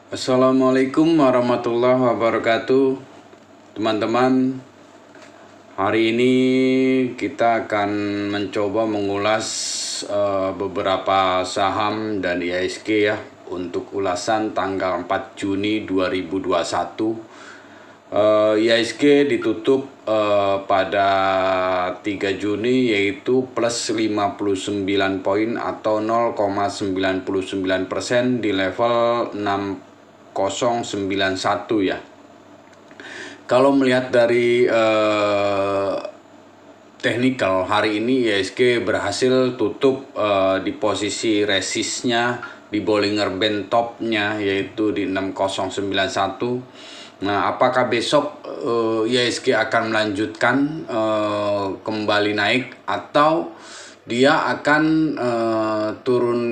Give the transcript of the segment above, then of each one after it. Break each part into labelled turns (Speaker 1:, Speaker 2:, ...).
Speaker 1: Assalamualaikum warahmatullahi wabarakatuh, teman-teman. Hari ini kita akan mencoba mengulas beberapa saham dan IHSG ya untuk ulasan tanggal 4 Juni 2021. IHSG ditutup pada 3 Juni yaitu plus 59 poin atau 0,99% di level 6091 ya. Kalau melihat dari technical hari ini IHSG berhasil tutup di posisi resistnya di Bollinger Band topnya yaitu di 6091. Nah, apakah besok IHSG akan melanjutkan kembali naik atau dia akan turun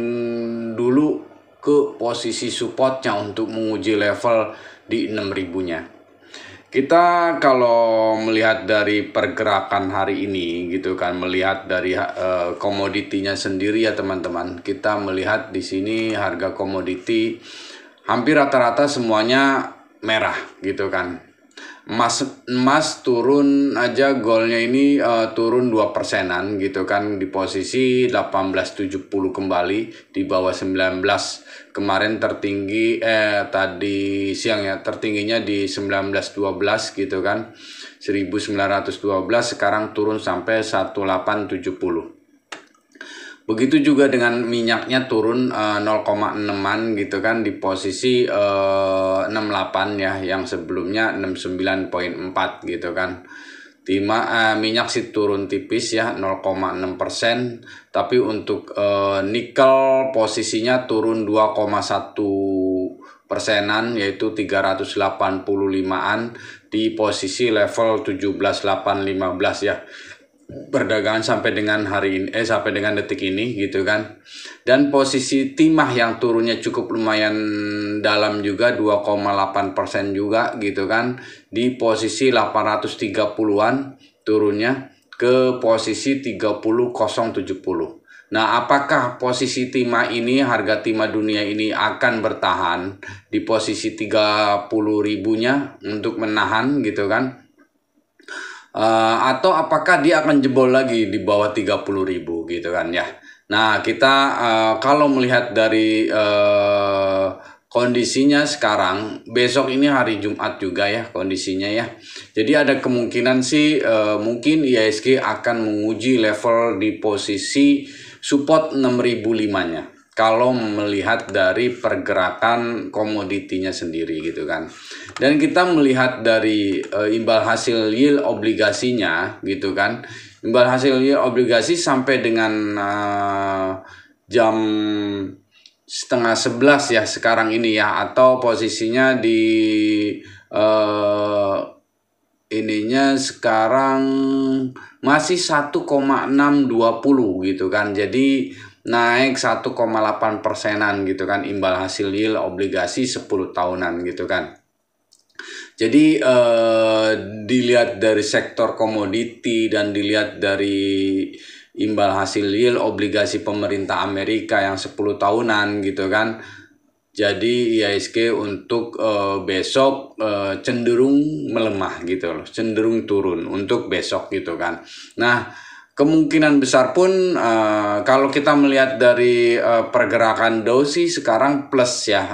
Speaker 1: dulu ke posisi supportnya untuk menguji level di 6000-nya. Kita kalau melihat dari pergerakan hari ini gitu kan, melihat dari komoditinya sendiri ya teman-teman. Kita melihat di sini harga komoditi hampir rata-rata semuanya merah gitu kan. Emas turun aja, goldnya ini turun 2%-an gitu kan, di posisi 1870 kembali di bawah 19. Kemarin tertinggi tadi siang ya, tertingginya di 1912 gitu kan, 1912, sekarang turun sampai 1870. Begitu juga dengan minyaknya turun 0,6-an gitu kan, di posisi 68 ya, yang sebelumnya 69,4 gitu kan. Minyak sih turun tipis ya 0,6%, tapi untuk nikel posisinya turun 2,1%-an yaitu 385-an di posisi level 17.815 ya. Perdagangan sampai dengan hari ini sampai dengan detik ini gitu kan. Dan posisi timah yang turunnya cukup lumayan dalam juga, 2,8% juga gitu kan, di posisi 830-an turunnya ke posisi 30.070. Nah, apakah posisi timah ini, harga timah dunia ini akan bertahan di posisi 30.000-nya untuk menahan gitu kan? Atau apakah dia akan jebol lagi di bawah 30.000 gitu kan ya. Nah, kita kalau melihat dari kondisinya sekarang, besok ini hari Jumat juga ya kondisinya ya. Jadi ada kemungkinan sih mungkin IHSG akan menguji level di posisi support 6005-nya. Kalau melihat dari pergerakan komoditinya sendiri gitu kan. Dan kita melihat dari imbal hasil yield obligasinya gitu kan. Imbal hasil yield obligasi sampai dengan jam setengah 11 ya sekarang ini ya, atau posisinya di ininya sekarang masih 1,620 gitu kan. Jadi naik 1,8%-an gitu kan imbal hasil yield obligasi 10 tahunan gitu kan. Jadi dilihat dari sektor komoditi dan dilihat dari imbal hasil yield obligasi pemerintah Amerika yang 10 tahunan gitu kan. Jadi IHSG untuk besok cenderung melemah gitu loh, cenderung turun untuk besok gitu kan. Nah, kemungkinan besar pun kalau kita melihat dari pergerakan Dow sih sekarang plus ya,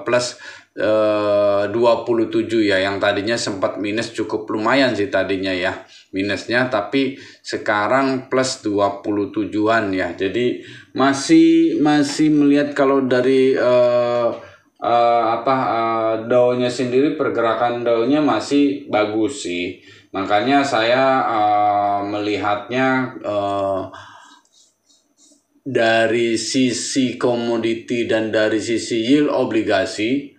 Speaker 1: plus 27 ya, yang tadinya sempat minus cukup lumayan sih tadinya ya minusnya, tapi sekarang plus 27-an ya. Jadi masih melihat kalau dari Dow-nya sendiri, pergerakan Dow-nya masih bagus sih. Makanya saya melihatnya dari sisi komoditi dan dari sisi yield obligasi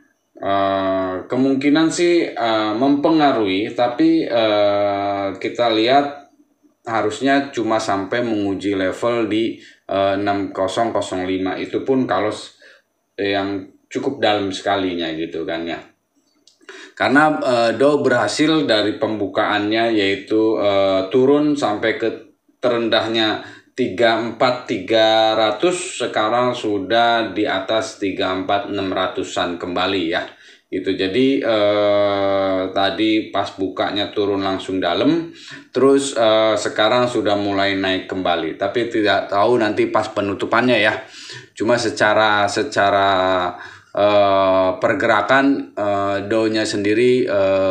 Speaker 1: kemungkinan sih mempengaruhi, tapi kita lihat harusnya cuma sampai menguji level di 6005, itu pun kalau yang cukup dalam sekalinya gitu kan ya. Karena Dow berhasil dari pembukaannya yaitu turun sampai ke terendahnya 34.300, sekarang sudah di atas 34.600-an kembali ya. Gitu. Jadi tadi pas bukanya turun langsung dalam, terus sekarang sudah mulai naik kembali. Tapi tidak tahu nanti pas penutupannya ya. Cuma secara pergerakan Dow-nya sendiri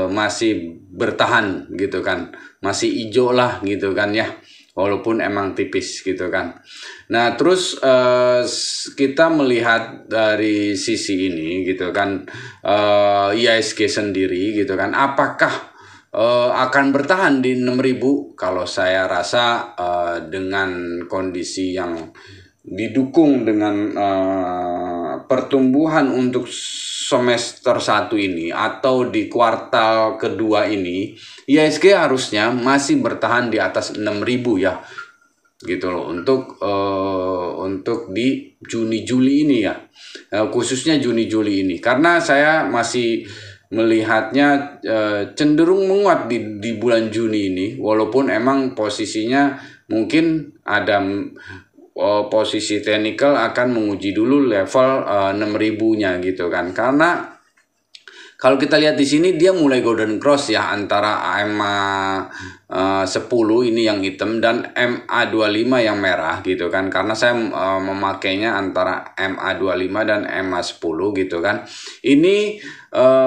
Speaker 1: masih bertahan gitu kan, masih hijau lah gitu kan ya, walaupun emang tipis gitu kan. Nah terus kita melihat dari sisi ini gitu kan, IHSG sendiri gitu kan, apakah akan bertahan di 6.000? Kalau saya rasa dengan kondisi yang didukung dengan pertumbuhan untuk semester 1 ini atau di kuartal kedua ini, IHSG harusnya masih bertahan di atas 6.000 ya, gitu loh, untuk di Juni-Juli ini ya, khususnya Juni-Juli ini, karena saya masih melihatnya cenderung menguat di bulan Juni ini, walaupun emang posisinya mungkin ada posisi teknikal akan menguji dulu level 6.000-nya gitu kan. Karena kalau kita lihat di sini dia mulai golden cross ya, antara MA 10 ini yang hitam dan MA 25 yang merah gitu kan. Karena saya memakainya antara MA 25 dan MA 10 gitu kan. Ini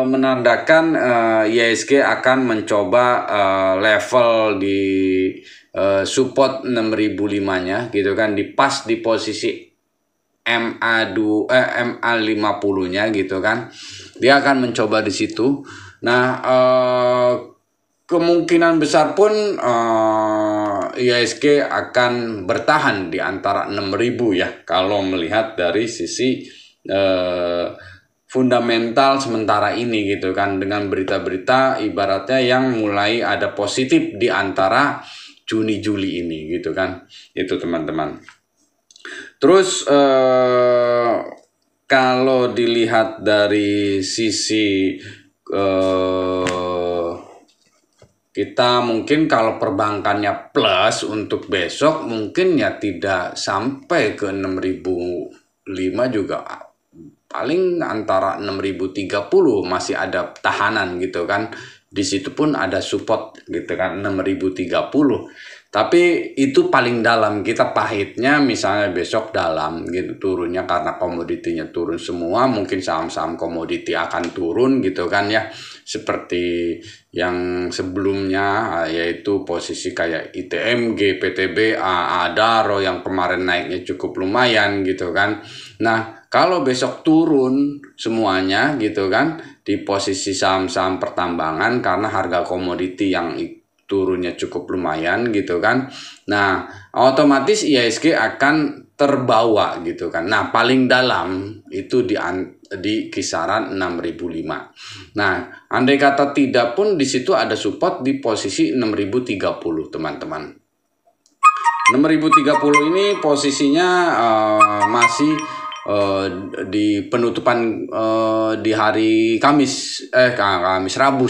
Speaker 1: menandakan IHSG akan mencoba level di support 6.005-nya gitu kan, pas di posisi MA 50-nya gitu kan. Dia akan mencoba di situ. Nah, kemungkinan besar pun IHSG akan bertahan di antara 6.000 ya, kalau melihat dari sisi fundamental sementara ini gitu kan, dengan berita-berita ibaratnya yang mulai ada positif di antara Juni-Juli ini gitu kan. Itu teman-teman. Terus kalau dilihat dari sisi kita mungkin kalau perbankannya plus untuk besok mungkin ya tidak sampai ke 6.005 juga, paling antara 6.030 masih ada tahanan gitu kan. Di situ pun ada support gitu kan, 6.030. Tapi itu paling dalam, kita pahitnya misalnya besok dalam gitu turunnya karena komoditinya turun semua, mungkin saham-saham komoditi akan turun gitu kan ya, seperti yang sebelumnya, yaitu posisi kayak ITMG, PTBA, Adaro yang kemarin naiknya cukup lumayan gitu kan. Nah kalau besok turun semuanya gitu kan di posisi saham-saham pertambangan karena harga komoditi yang turunnya cukup lumayan gitu kan. Nah, otomatis IHSG akan terbawa gitu kan. Nah, paling dalam itu di kisaran 6.005. Nah, andai kata tidak pun di situ ada support di posisi 6.030, teman-teman. 6.030 ini posisinya masih di penutupan di hari Kamis Rabu,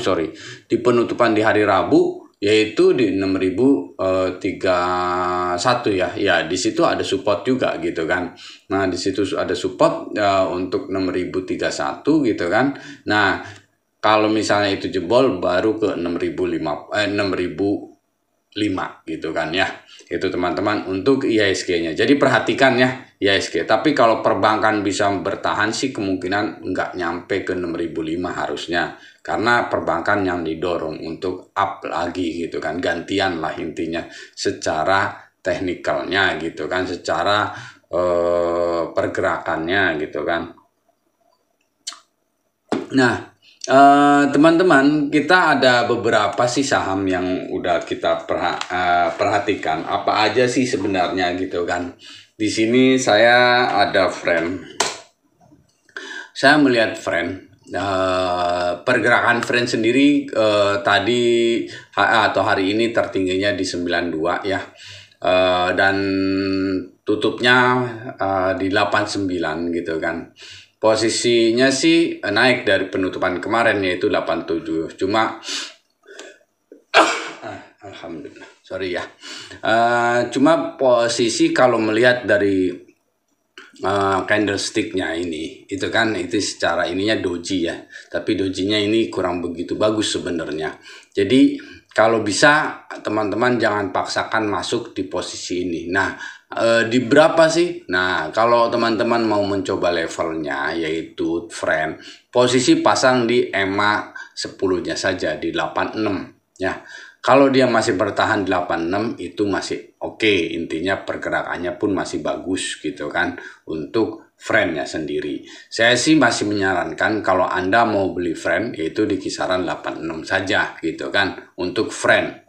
Speaker 1: di penutupan di hari Rabu, yaitu di 6.031 ya, di situ ada support juga gitu kan. Nah di situ ada support untuk 6.031 gitu kan. Nah kalau misalnya itu jebol baru ke 6.005 gitu kan ya. Itu teman-teman untuk IHSG-nya. Jadi perhatikan ya IHSG. Tapi kalau perbankan bisa bertahan sih kemungkinan nggak nyampe ke 6.005 harusnya. Karena perbankan yang didorong untuk up lagi gitu kan. Gantian lah intinya secara teknikalnya gitu kan. Secara pergerakannya gitu kan. Nah teman-teman, kita ada beberapa sih saham yang udah kita perhatikan. Apa aja sih sebenarnya gitu kan. Di sini saya ada frame. Saya melihat frame. Pergerakan frame sendiri tadi atau hari ini tertingginya di 92 ya. Dan tutupnya di 89 gitu kan. Posisinya sih naik dari penutupan kemarin yaitu 87. Cuma alhamdulillah, sorry ya. Cuma posisi kalau melihat dari candlesticknya ini, itu kan itu secara ininya doji ya, tapi dojinya ini kurang begitu bagus sebenarnya. Jadi kalau bisa teman-teman jangan paksakan masuk di posisi ini. Nah, di berapa sih? Nah, kalau teman-teman mau mencoba levelnya yaitu friend, posisi pasang di EMA 10-nya saja di 86 ya. Kalau dia masih bertahan 86 itu masih oke, intinya pergerakannya pun masih bagus gitu kan untuk friendnya sendiri. Saya sih masih menyarankan kalau Anda mau beli friend yaitu di kisaran 86 saja gitu kan untuk friend.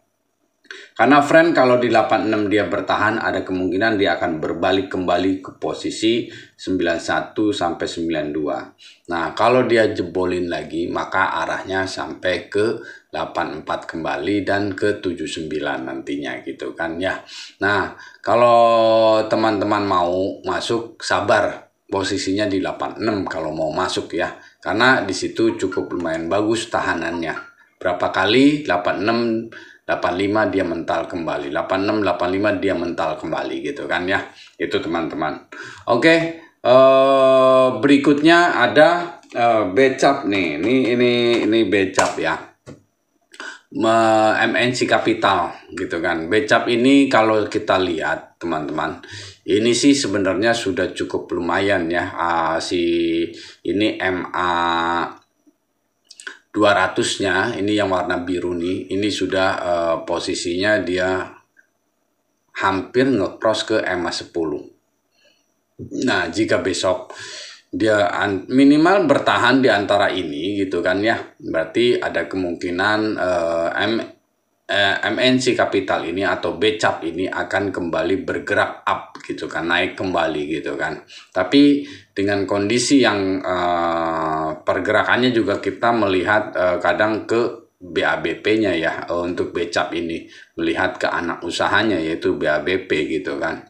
Speaker 1: Karena friend kalau di 86 dia bertahan ada kemungkinan dia akan berbalik kembali ke posisi 91 sampai 92. Nah, kalau dia jebolin lagi maka arahnya sampai ke 84 kembali dan ke 79 nantinya gitu kan ya. Nah, kalau teman-teman mau masuk sabar posisinya di 86 kalau mau masuk ya. Karena di situ cukup lumayan bagus tahanannya. Berapa kali 86 85 dia mental kembali, 86 85 dia mental kembali gitu kan ya. Itu teman-teman. Oke, berikutnya ada becap nih. Ini becap ya. MNC Capital gitu kan. Becap ini kalau kita lihat teman-teman, ini sih sebenarnya sudah cukup lumayan ya. Ini MA 200-nya ini yang warna biru nih, ini sudah posisinya dia hampir nge-cross ke EMA 10. Nah, jika besok dia minimal bertahan di antara ini gitu kan ya, berarti ada kemungkinan MNC Capital ini atau becap ini akan kembali bergerak up gitu kan, naik kembali gitu kan. Tapi dengan kondisi yang pergerakannya juga kita melihat kadang ke BABP-nya ya untuk becap ini, melihat ke anak usahanya yaitu BABP gitu kan.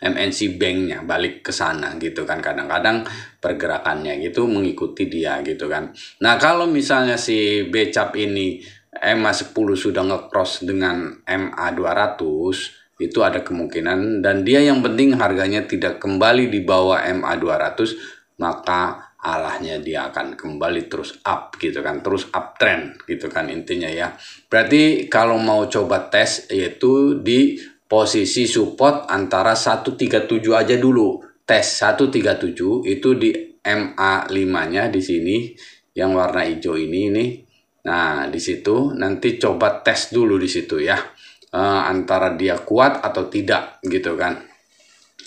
Speaker 1: MNC Bank-nya balik ke sana gitu kan, kadang-kadang pergerakannya gitu mengikuti dia gitu kan. Nah, kalau misalnya si becap ini EMA 10 sudah nge-cross dengan MA 200 itu ada kemungkinan, dan dia yang penting harganya tidak kembali di bawah MA 200 maka arahnya dia akan kembali terus up gitu kan, terus uptrend gitu kan intinya ya. Berarti kalau mau coba tes yaitu di posisi support antara 137 aja dulu. Tes 137 itu di MA 5-nya di sini yang warna hijau ini. Nah, di situ nanti coba tes dulu di situ ya. Antara dia kuat atau tidak gitu kan.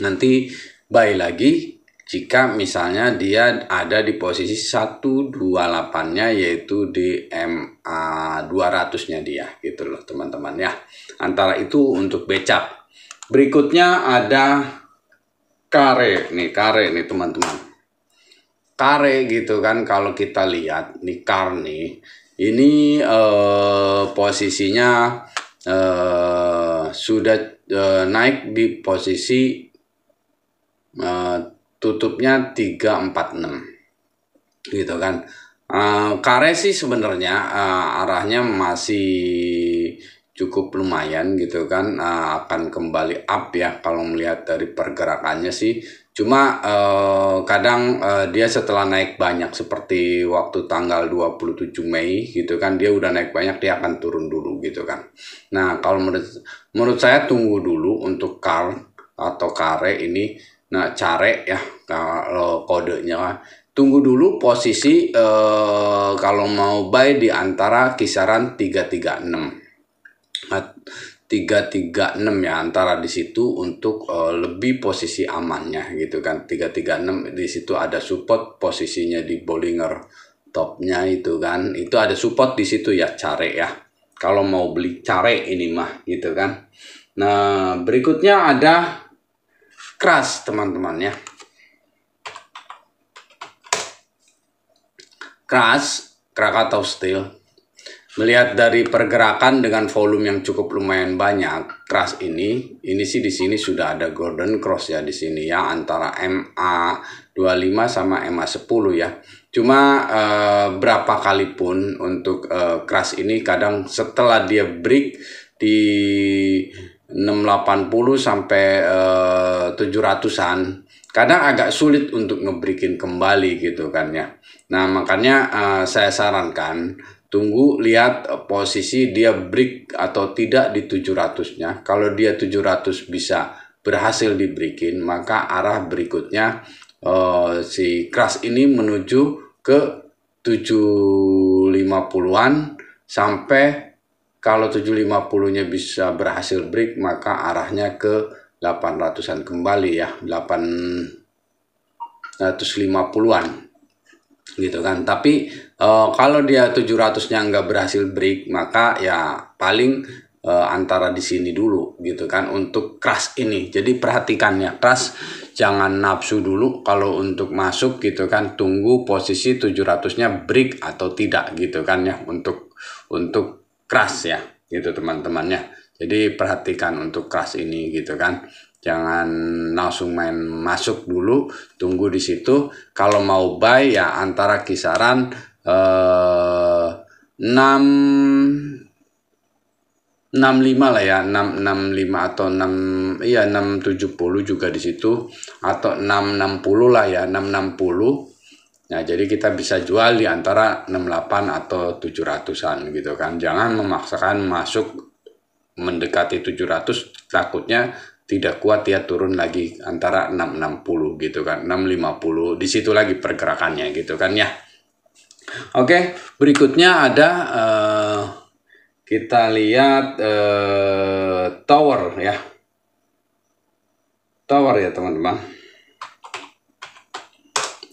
Speaker 1: Nanti buy lagi jika misalnya dia ada di posisi 128-nya yaitu di MA 200-nya dia gitu loh teman-teman ya. Antara itu untuk becap. Berikutnya ada kare nih teman-teman. Kare gitu kan, kalau kita lihat nih kar nih, ini posisinya sudah naik di posisi tutupnya 346 gitu kan. Kare sih sebenarnya arahnya masih cukup lumayan gitu kan, akan kembali up ya kalau melihat dari pergerakannya sih. Cuma kadang dia setelah naik banyak seperti waktu tanggal 27 Mei gitu kan, dia udah naik banyak dia akan turun dulu gitu kan. Nah, kalau menurut saya tunggu dulu untuk kar atau kare ini. Nah, care ya kalau kodenya, tunggu dulu posisi kalau mau buy di antara kisaran 336. 336 ya, antara di situ untuk lebih posisi amannya gitu kan. 336 di situ ada support posisinya di Bollinger topnya itu kan. Itu ada support di situ ya, care ya. Kalau mau beli care ini mah gitu kan. Nah, berikutnya ada Crash teman-teman ya. Crash Krakatau Steel. Melihat dari pergerakan dengan volume yang cukup lumayan banyak, Crash ini sih di sini sudah ada golden cross ya di sini ya, antara MA 25 sama MA 10 ya. Cuma berapa kali pun untuk Crash ini kadang setelah dia break di 680 sampai 700-an. Kadang agak sulit untuk ngebreakin kembali gitu kan ya. Nah, makanya saya sarankan tunggu lihat posisi dia break atau tidak di 700-nya. Kalau dia 700 bisa berhasil di breakin, maka arah berikutnya si crush ini menuju ke 750-an sampai kalau 750-nya bisa berhasil break, maka arahnya ke 800-an kembali ya, 850-an gitu kan. Tapi kalau dia 700-nya nggak berhasil break, maka ya paling antara di sini dulu gitu kan untuk crush ini. Jadi perhatikan ya, crush jangan nafsu dulu kalau untuk masuk gitu kan, tunggu posisi 700-nya break atau tidak gitu kan ya untuk crush ya gitu teman-temannya. Jadi perhatikan untuk crush ini gitu kan, jangan langsung main masuk dulu, tunggu di situ. Kalau mau buy ya antara kisaran 65 lah ya, 665 atau 670 juga di situ, atau 660 lah ya, 660. Nah, jadi kita bisa jual di antara 68 atau 700-an gitu kan. Jangan memaksakan masuk mendekati 700, takutnya tidak kuat ya turun lagi antara 660 gitu kan, 650. Di situ lagi pergerakannya gitu kan ya. Oke, berikutnya ada kita lihat tower ya. Tower ya teman-teman.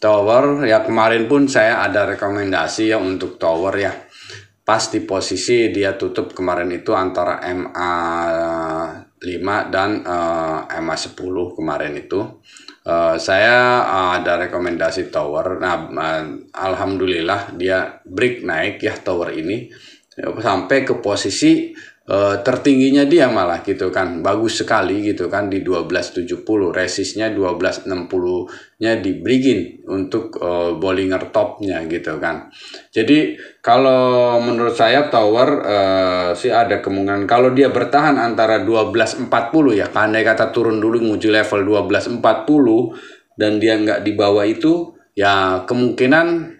Speaker 1: Tower ya, kemarin pun saya ada rekomendasi ya untuk tower ya. Pas di posisi dia tutup kemarin itu antara MA5 dan MA10 kemarin itu. Saya ada rekomendasi tower. Nah, alhamdulillah dia break naik ya tower ini sampai ke posisi tertingginya dia malah gitu kan, bagus sekali gitu kan di 1270, resistnya 1260-nya di breakin untuk Bollinger topnya gitu kan. Jadi kalau menurut saya tower sih ada kemungkinan kalau dia bertahan antara 1240 ya, andai kata turun dulu menuju level 1240 dan dia nggak di bawah itu ya, kemungkinan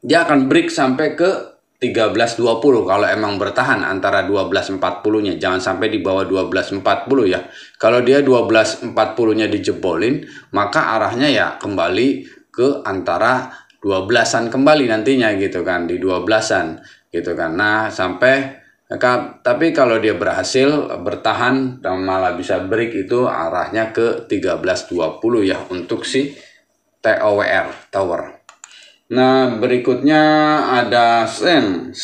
Speaker 1: dia akan break sampai ke 1320 kalau emang bertahan antara 1240-nya. Jangan sampai di bawah 1240 ya. Kalau dia 1240-nya dijebolin, maka arahnya ya kembali ke antara 12-an kembali nantinya gitu kan, di 12-an gitu kan. Nah, sampai tapi kalau dia berhasil bertahan dan malah bisa break, itu arahnya ke 1320 ya untuk si TOWR tower. Nah, berikutnya ada sen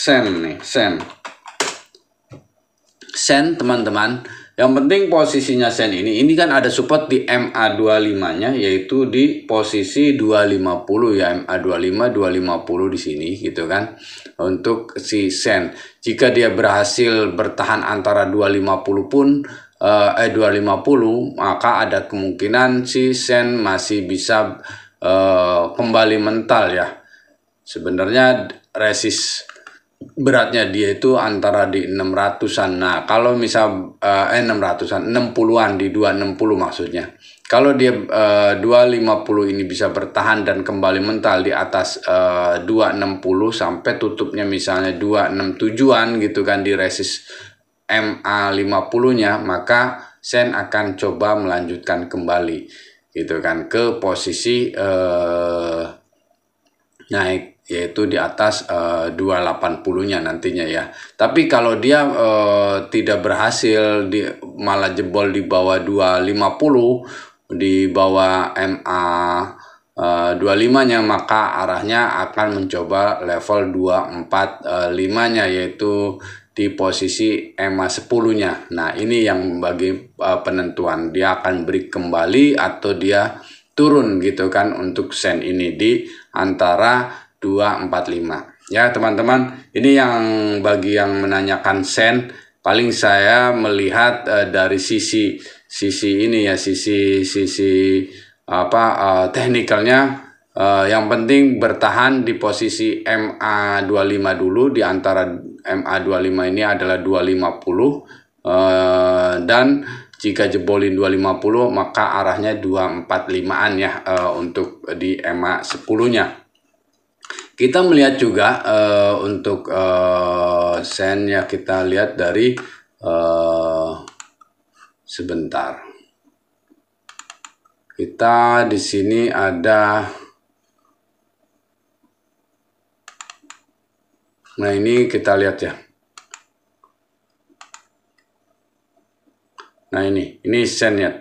Speaker 1: teman-teman. Yang penting posisinya sen ini kan ada support di MA25-nya, yaitu di posisi 250 ya, MA25 250 di sini gitu kan. Untuk si sen, jika dia berhasil bertahan antara 250 pun 250, maka ada kemungkinan si sen masih bisa kembali mental ya. Sebenarnya resist beratnya dia itu antara di 600-an. Nah, kalau misal 600-an, 60-an, di 260 maksudnya. Kalau dia 250 ini bisa bertahan dan kembali mental di atas 260 sampai tutupnya misalnya 267-an gitu kan di resist MA50-nya, maka sen akan coba melanjutkan kembali gitu kan ke posisi naik, yaitu di atas 280-nya nantinya ya. Tapi kalau dia tidak berhasil, malah jebol di bawah 250, di bawah MA 25-nya, maka arahnya akan mencoba level 245-nya, yaitu di posisi EMA 10-nya. Nah, ini yang bagi penentuan dia akan break kembali atau dia turun gitu kan untuk sen ini di antara 245. Ya, teman-teman, ini yang bagi yang menanyakan sen, paling saya melihat dari sisi ini ya, sisi teknikalnya. Yang penting bertahan di posisi MA25 dulu, di antara MA25 ini adalah 250 dan jika jebolin 250 maka arahnya 245-an ya untuk di EMA 10-nya. Kita melihat juga untuk sen ya, kita lihat dari sebentar. Kita di sini ada, nah ini kita lihat ya. Nah ini sen ya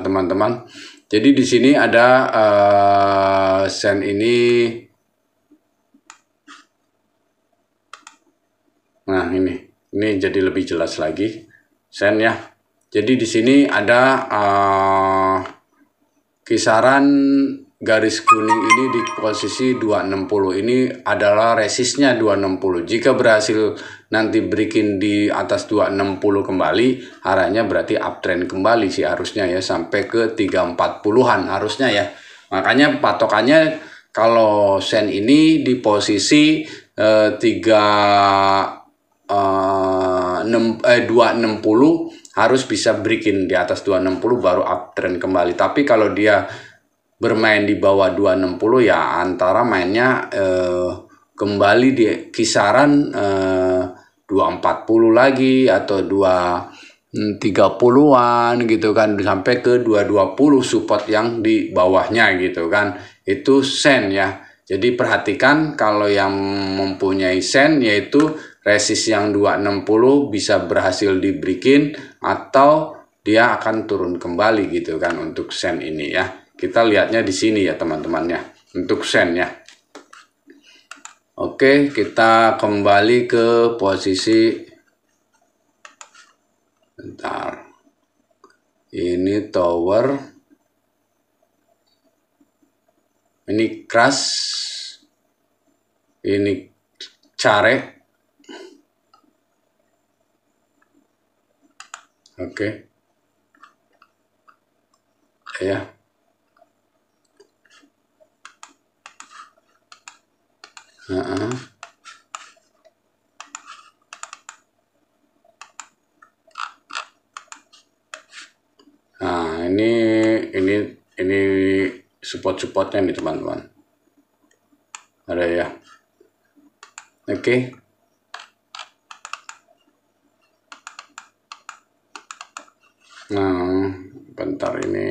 Speaker 1: teman-teman. Jadi di sini ada sen ini. Nah ini jadi lebih jelas lagi sen ya. Jadi di sini ada kisaran garis kuning ini di posisi 260. Ini adalah resistnya 260. Jika berhasil nanti breaking di atas 260 kembali, arahnya berarti uptrend kembali sih harusnya ya, sampai ke 340-an harusnya ya. Makanya patokannya kalau sen ini di posisi 260 harus bisa breaking di atas 260 baru uptrend kembali. Tapi kalau dia bermain di bawah 260 ya antara mainnya kembali di kisaran 240 lagi atau 230-an gitu kan, sampai ke 220 support yang di bawahnya gitu kan. Itu sen ya. Jadi perhatikan kalau yang mempunyai sen, yaitu resist yang 260 bisa berhasil di breaking atau dia akan turun kembali gitu kan untuk sen ini ya. Kita lihatnya di sini ya teman-teman ya, untuk sen ya. Oke, kita kembali ke posisi, bentar, ini tower, ini crash, ini care. Oke ya. Nah ini support-supportnya nih teman-teman, ada ya. Oke. Nah bentar, ini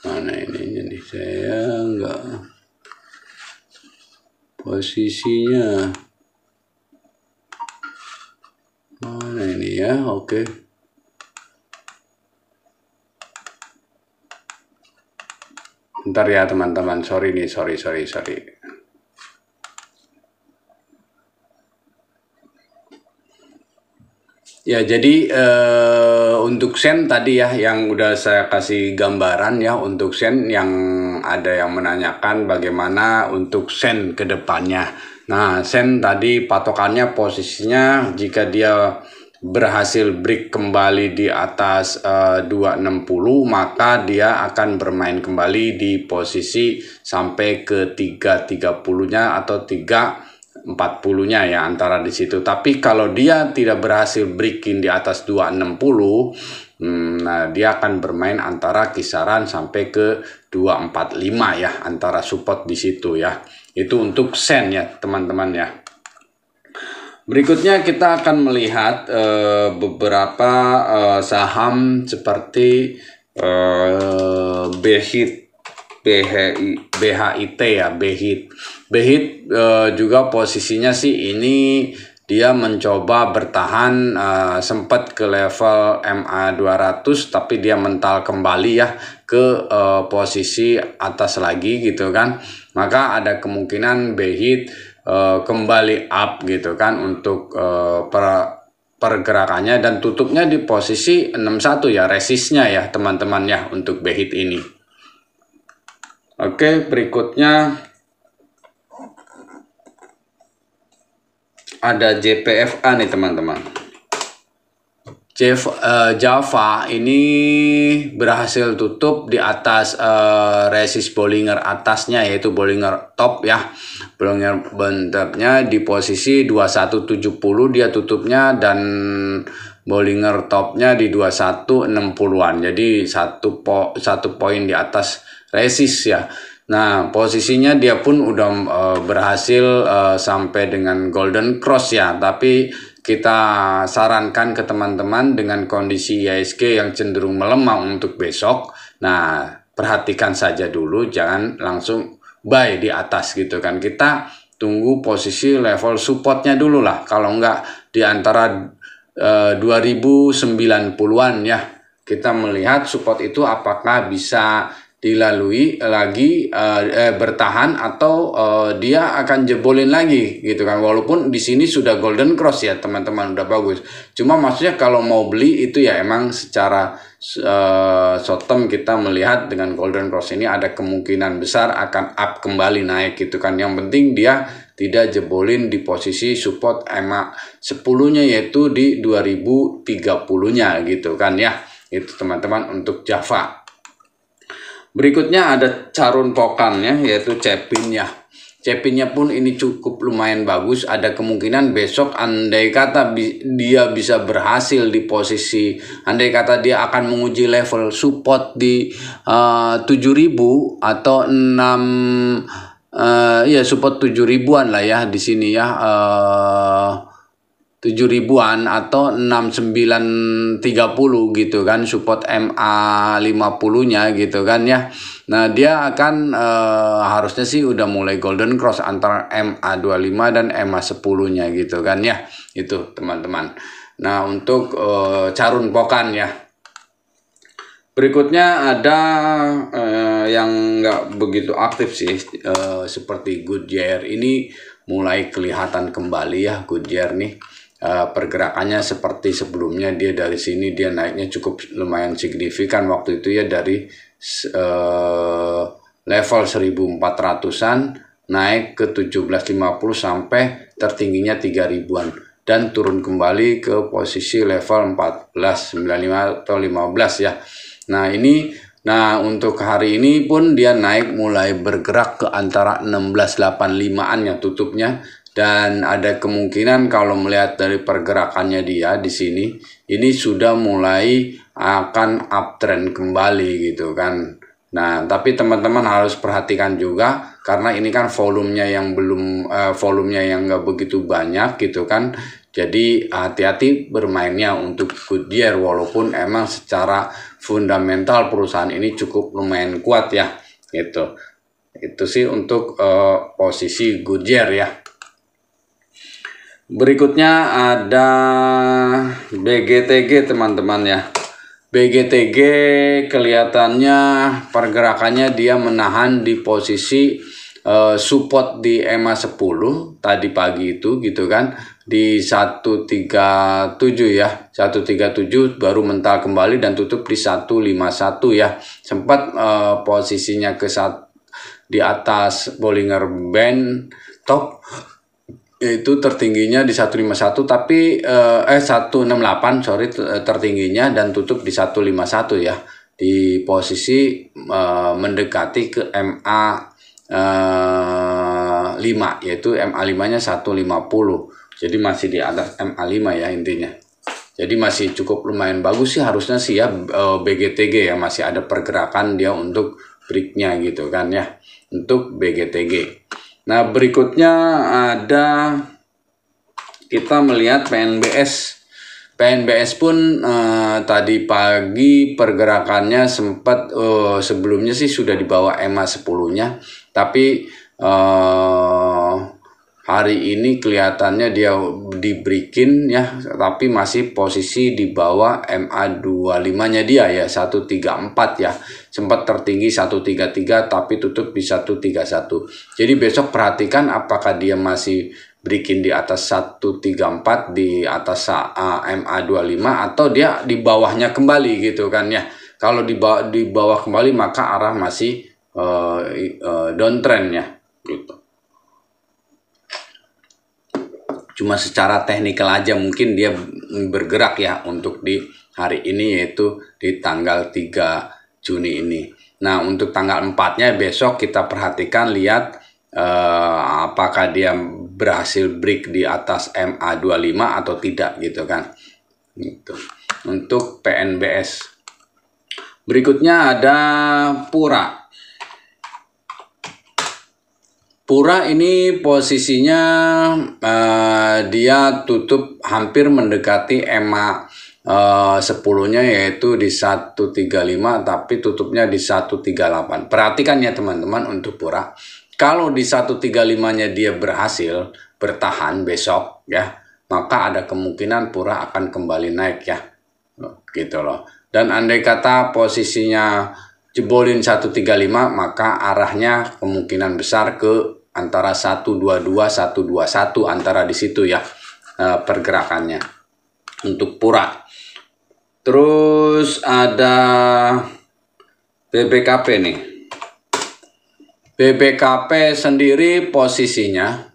Speaker 1: mana ininya nih, saya enggak posisinya mana ini ya. Oke. Bentar ya teman-teman, sorry nih, sorry. Ya, jadi untuk sen tadi ya yang udah saya kasih gambaran ya, untuk sen yang ada yang menanyakan bagaimana untuk sen ke depannya. Nah, sen tadi patokannya posisinya jika dia berhasil break kembali di atas 260 maka dia akan bermain kembali di posisi sampai ke 330-nya atau 340-nya ya, antara di situ. Tapi kalau dia tidak berhasil breaking di atas 260, nah dia akan bermain antara kisaran sampai ke 245 ya, antara support di situ ya. Itu untuk sen ya teman-teman ya. Berikutnya kita akan melihat beberapa saham seperti BHIT ya, BHIT juga posisinya sih ini dia mencoba bertahan, sempat ke level MA 200 tapi dia mental kembali ya ke posisi atas lagi gitu kan. Maka ada kemungkinan BHIT kembali up gitu kan untuk pergerakannya, dan tutupnya di posisi 61 ya, resistnya ya teman-teman ya untuk BHIT ini. Oke, berikutnya ada JPFA nih teman-teman. Java ini berhasil tutup di atas resist Bollinger atasnya, yaitu Bollinger top ya. Bollinger topnya di posisi 2170 dia tutupnya, dan Bollinger topnya di 2160-an. Jadi satu poin di atas resist ya. Nah, posisinya dia pun udah berhasil sampai dengan golden cross ya. Tapi kita sarankan ke teman-teman dengan kondisi IHSG yang cenderung melemah untuk besok. Nah, perhatikan saja dulu, jangan langsung buy di atas gitu kan. Kita tunggu posisi level supportnya dulu lah. Kalau enggak di antara 2090-an ya. Kita melihat support itu apakah bisa dilalui lagi, bertahan atau dia akan jebolin lagi gitu kan. Walaupun di sini sudah golden cross ya teman-teman, udah bagus. Cuma maksudnya kalau mau beli itu ya emang secara short term kita melihat dengan golden cross ini ada kemungkinan besar akan up kembali naik gitu kan. Yang penting dia tidak jebolin di posisi support EMA 10-nya yaitu di 2030-nya gitu kan ya. Itu teman-teman untuk Java. Berikutnya ada Charun Pokan ya, yaitu Cepin ya. Cepinnya pun ini cukup lumayan bagus. Ada kemungkinan besok andai kata dia bisa berhasil di posisi, andai kata dia akan menguji level support di 7.000 atau 6 ya support 7.000-an lah ya di sini ya. 7.000-an atau 6930 gitu kan, support MA 50-nya gitu kan ya. Nah, dia akan harusnya sih udah mulai golden cross antara MA 25 dan MA 10-nya gitu kan ya. Itu teman-teman. Nah, untuk Charun Pokan ya. Berikutnya ada yang nggak begitu aktif sih, seperti Goodyear. Ini mulai kelihatan kembali ya Goodyear nih. Pergerakannya seperti sebelumnya, dia dari sini dia naiknya cukup lumayan signifikan waktu itu ya, dari level 1400-an naik ke 1750 sampai tertingginya 3000-an dan turun kembali ke posisi level 1495 atau 15 ya. Nah untuk hari ini pun dia naik mulai bergerak ke antara 1685-an ya tutupnya. Dan ada kemungkinan kalau melihat dari pergerakannya dia di sini, ini sudah mulai akan uptrend kembali gitu kan. Nah, tapi teman-teman harus perhatikan juga karena ini kan volumenya yang nggak begitu banyak gitu kan. Jadi hati-hati bermainnya untuk Goodyear, walaupun emang secara fundamental perusahaan ini cukup lumayan kuat ya gitu. Itu sih untuk posisi Goodyear ya. Berikutnya ada BGTG teman-teman ya. BGTG kelihatannya pergerakannya dia menahan di posisi support di EMA 10 tadi pagi itu gitu kan, di 137 ya, 137 baru mental kembali dan tutup di 151 ya. Sempat posisinya di atas Bollinger Band top, itu tertingginya di 151 tapi 168 sorry tertingginya, dan tutup di 151 ya, di posisi mendekati ke MA 5 yaitu MA 5 nya 150, jadi masih di atas MA 5 ya intinya. Jadi masih cukup lumayan bagus sih harusnya sih ya BGTG ya, masih ada pergerakan dia untuk breaknya gitu kan ya untuk BGTG. Nah berikutnya ada kita melihat PNBS. PNBS pun tadi pagi pergerakannya sempat sebelumnya sih sudah di bawah EMA 10-nya, tapi hari ini kelihatannya dia di-breakin ya, tapi masih posisi di bawah MA 25-nya dia ya, 134 ya. Sempat tertinggi 133 tapi tutup di 131. Jadi besok perhatikan apakah dia masih breakin di atas 134 di atas MA 25 atau dia di bawahnya kembali gitu kan ya. Kalau di bawah kembali maka arah masih downtrend ya gitu. Cuma secara teknikal aja mungkin dia bergerak ya untuk di hari ini, yaitu di tanggal 3 Juni ini. Nah untuk tanggal 4-nya besok kita perhatikan, lihat apakah dia berhasil break di atas MA 25 atau tidak gitu kan. Gitu. Untuk PNBS. Berikutnya ada Pura. Pura ini posisinya dia tutup hampir mendekati EMA 10-nya, yaitu di 135, tapi tutupnya di 138. Perhatikan ya teman-teman untuk Pura. Kalau di 135-nya dia berhasil bertahan besok ya, maka ada kemungkinan Pura akan kembali naik ya. Gitu loh. Dan andai kata posisinya jebolin 135, maka arahnya kemungkinan besar ke antara 122 121, antara di situ ya pergerakannya untuk Pura. Terus ada BBKP nih. BBKP sendiri posisinya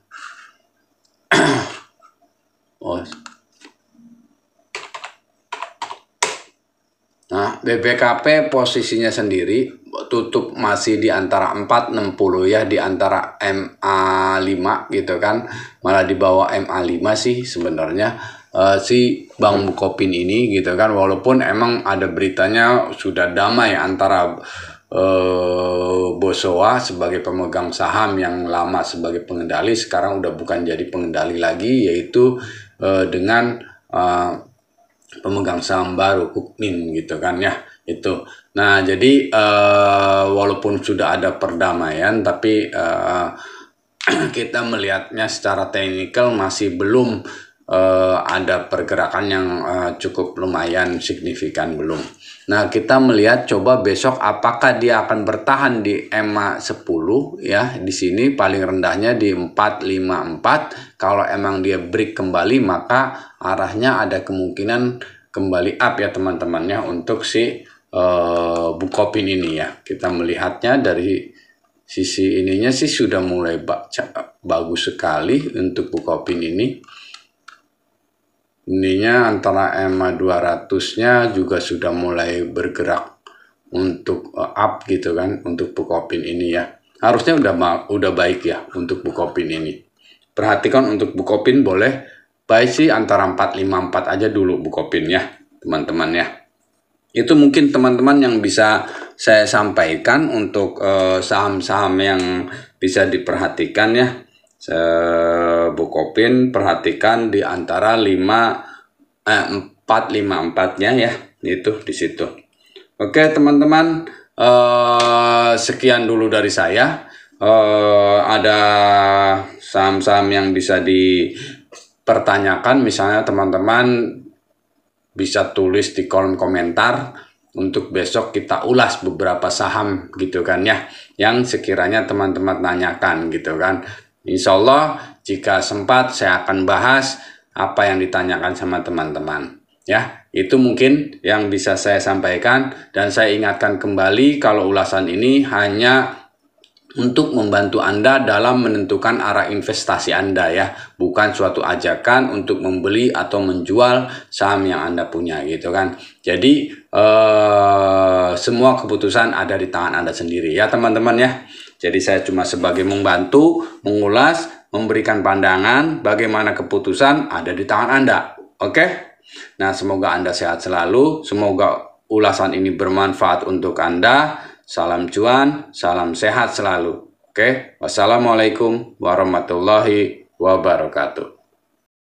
Speaker 1: Nah, BBKP posisinya sendiri tutup masih di antara 460 ya, di antara MA5 gitu kan, malah di bawah MA5 sih sebenarnya si Bank Bukopin ini gitu kan, walaupun emang ada beritanya sudah damai antara Bosowa sebagai pemegang saham yang lama sebagai pengendali, sekarang udah bukan jadi pengendali lagi, yaitu dengan pemegang saham baru Kukmin gitu kan ya itu. Nah jadi walaupun sudah ada perdamaian, tapi kita melihatnya secara teknikal masih belum ada pergerakan yang cukup lumayan signifikan, belum. Nah kita melihat coba besok apakah dia akan bertahan di EMA 10 ya, di sini paling rendahnya di 454. Kalau emang dia break kembali, maka arahnya ada kemungkinan kembali up ya teman-temannya untuk si Bukopin ini ya. Kita melihatnya dari sisi ininya sih sudah mulai bagus sekali untuk Bukopin ini. Ininya antara EMA 200-nya juga sudah mulai bergerak untuk up gitu kan untuk Bukopin ini ya. Harusnya udah baik ya untuk Bukopin ini. Perhatikan untuk Bukopin boleh buy sih antara 454 aja dulu Bukopin ya teman-teman ya. Itu mungkin teman-teman yang bisa saya sampaikan untuk saham-saham yang bisa diperhatikan ya. Bukopin perhatikan di antara 454-nya ya, itu di situ. Oke teman-teman, sekian dulu dari saya. Ada saham-saham yang bisa dipertanyakan, misalnya teman-teman bisa tulis di kolom komentar untuk besok kita ulas beberapa saham gitu kan ya, yang sekiranya teman-teman tanyakan gitu kan. Insya Allah jika sempat saya akan bahas apa yang ditanyakan sama teman-teman ya. Itu mungkin yang bisa saya sampaikan, dan saya ingatkan kembali kalau ulasan ini hanya untuk membantu Anda dalam menentukan arah investasi Anda ya, bukan suatu ajakan untuk membeli atau menjual saham yang Anda punya gitu kan. Jadi semua keputusan ada di tangan Anda sendiri ya teman-teman ya. Jadi saya cuma sebagai membantu, mengulas, memberikan pandangan, bagaimana keputusan ada di tangan Anda. Oke? Nah, semoga Anda sehat selalu, semoga ulasan ini bermanfaat untuk Anda. Salam cuan, salam sehat selalu. Oke, wassalamualaikum warahmatullahi wabarakatuh.